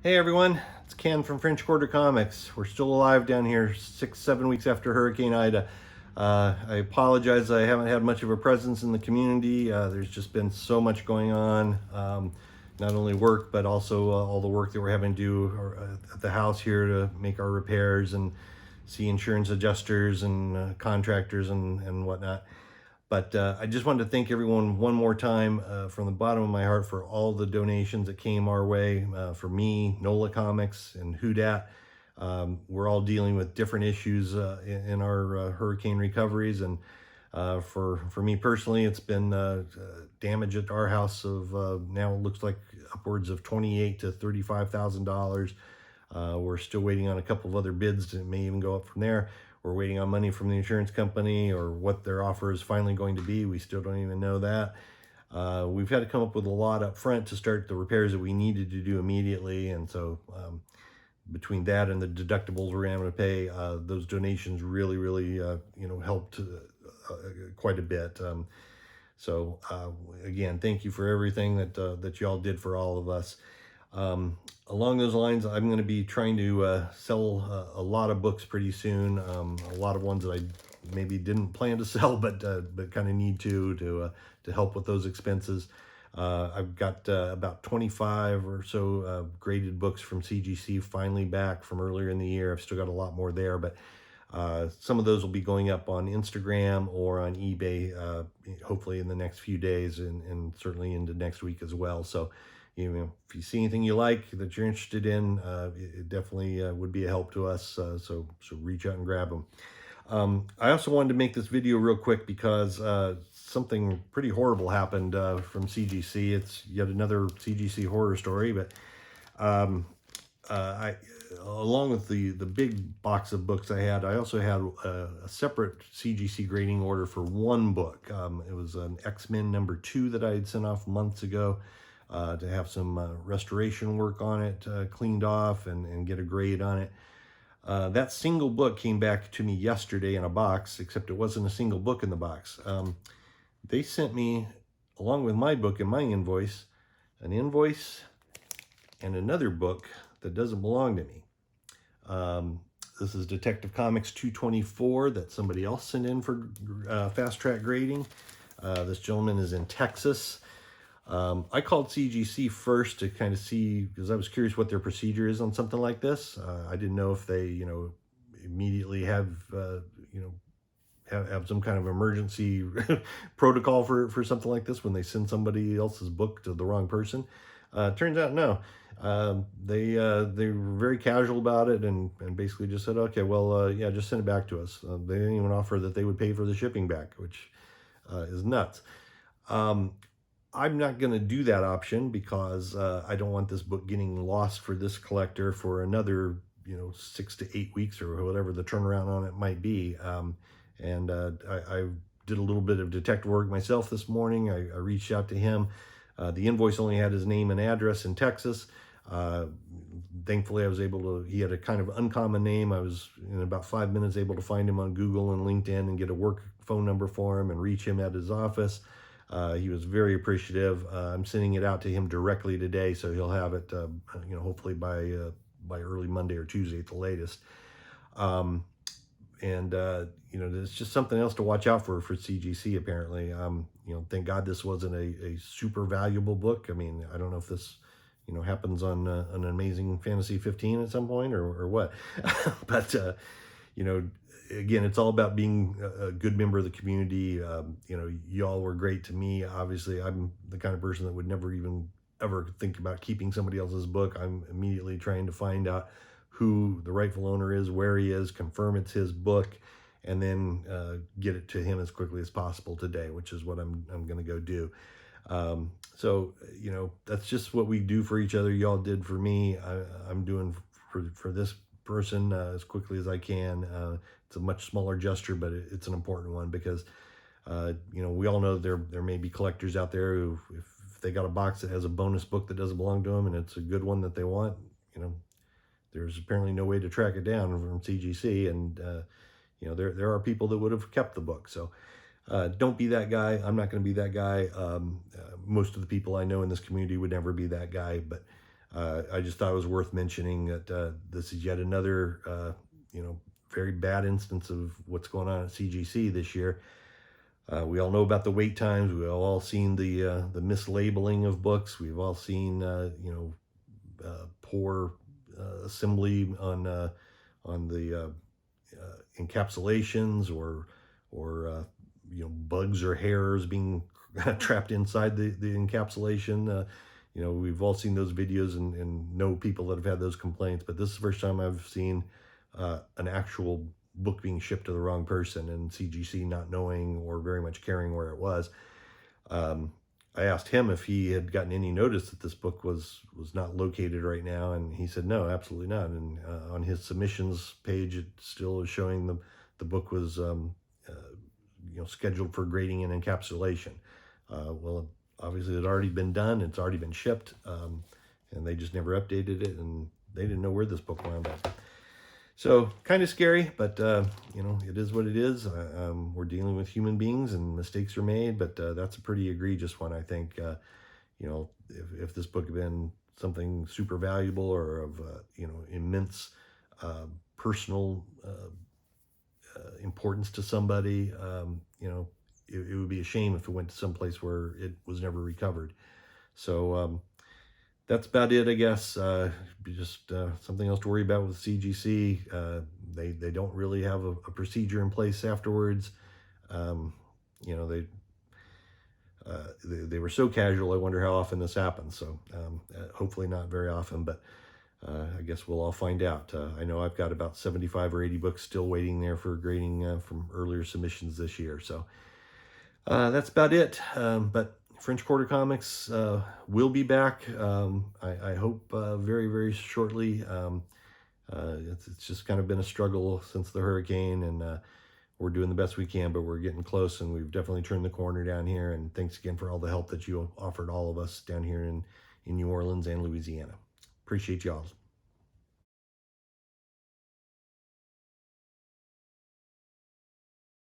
Hey everyone, it's Ken from French Quarter Comics. We're still alive down here 6, 7 weeks after Hurricane Ida. I apologize, I haven't had much of a presence in the community. There's just been so much going on, not only work, but also all the work that we're having to do at the house here to make our repairs and see insurance adjusters and contractors and whatnot. But I just wanted to thank everyone one more time from the bottom of my heart for all the donations that came our way for me, NOLA Comics, and Whodat. We're all dealing with different issues in our hurricane recoveries, and for me personally, it's been damage at our house of now it looks like upwards of $28,000 to $35,000. We're still waiting on a couple of other bids that may even go up from there. We're waiting on money from the insurance company or what their offer is finally going to be. We still don't even know that. We've had to come up with a lot up front to start the repairs that we needed to do immediately. And so between that and the deductibles we're going to pay, those donations really, helped quite a bit. So again, thank you for everything that y'all did for all of us. Along those lines, I'm going to be trying to sell a lot of books pretty soon. A lot of ones that I maybe didn't plan to sell, but kind of need to help with those expenses. I've got about 25 or so graded books from CGC finally back from earlier in the year. I've still got a lot more there, but some of those will be going up on Instagram or on eBay, hopefully in the next few days and certainly into next week as well. So, if you see anything you like that you're interested in, it definitely would be a help to us. So reach out and grab them. I also wanted to make this video real quick because something pretty horrible happened from CGC. It's yet another CGC horror story, but I, along with the big box of books I had, I also had a separate CGC grading order for one book. It was an X-Men #2 that I had sent off months ago. To have some restoration work on it cleaned off and get a grade on it. That single book came back to me yesterday in a box, except it wasn't a single book in the box. They sent me, along with my book and my invoice, an invoice and another book that doesn't belong to me. This is Detective Comics 224 that somebody else sent in for fast track grading. This gentleman is in Texas. I called CGC first to kind of see, because I was curious what their procedure is on something like this. I didn't know if they, immediately have, have some kind of emergency protocol for something like this when they send somebody else's book to the wrong person. Turns out no. They were very casual about it and basically just said, okay, well, yeah, just send it back to us. They didn't even offer that they would pay for the shipping back, which is nuts. I'm not going to do that option because I don't want this book getting lost for this collector for another, 6 to 8 weeks or whatever the turnaround on it might be. I did a little bit of detective work myself this morning. I reached out to him. The invoice only had his name and address in Texas. Thankfully, I was able to, he had a kind of uncommon name. I was in about 5 minutes able to find him on Google and LinkedIn and get a work phone number for him and reach him at his office. He was very appreciative. I'm sending it out to him directly today, so he'll have it, hopefully by early Monday or Tuesday at the latest. There's just something else to watch out for CGC apparently. Thank God this wasn't a super valuable book. I mean, I don't know if this, happens on an Amazing Fantasy 15 at some point or what, but again, it's all about being a good member of the community. Y'all were great to me. Obviously, I'm the kind of person that would never even ever think about keeping somebody else's book. I'm immediately trying to find out who the rightful owner is, where he is, confirm it's his book, and then get it to him as quickly as possible today, which is what I'm going to go do. That's just what we do for each other. Y'all did for me. I'm doing for this person as quickly as I can. It's a much smaller gesture, but it's an important one because, we all know there may be collectors out there who, if they got a box that has a bonus book that doesn't belong to them and it's a good one that they want, there's apparently no way to track it down from CGC. And, there are people that would have kept the book. So don't be that guy. I'm not going to be that guy. Most of the people I know in this community would never be that guy, but I just thought it was worth mentioning that this is yet another, very bad instance of what's going on at CGC this year. We all know about the wait times. We've all seen the mislabeling of books. We've all seen poor assembly on the encapsulations, or bugs or hairs being trapped inside the encapsulation. We've all seen those videos and know people that have had those complaints. But this is the first time I've seen an actual book being shipped to the wrong person, and CGC not knowing or very much caring where it was. I asked him if he had gotten any notice that this book was not located right now, and he said no, absolutely not. And on his submissions page, it still is showing the book was scheduled for grading and encapsulation. Well, obviously it had already been done. It's already been shipped, and they just never updated it, and they didn't know where this book wound up. So kind of scary, but it is what it is. We're dealing with human beings, and mistakes are made, but that's a pretty egregious one, I think. If this book had been something super valuable or of immense personal importance to somebody, it would be a shame if it went to some place where it was never recovered. So that's about it, I guess. Just something else to worry about with CGC. They don't really have a procedure in place afterwards. They were so casual. I wonder how often this happens. So hopefully not very often, but I guess we'll all find out. I know I've got about 75 or 80 books still waiting there for grading from earlier submissions this year. So that's about it. But French Quarter Comics will be back, I hope, very, very shortly. It's just kind of been a struggle since the hurricane, and we're doing the best we can, but we're getting close, and we've definitely turned the corner down here. And thanks again for all the help that you offered all of us down here in New Orleans and Louisiana. Appreciate y'all.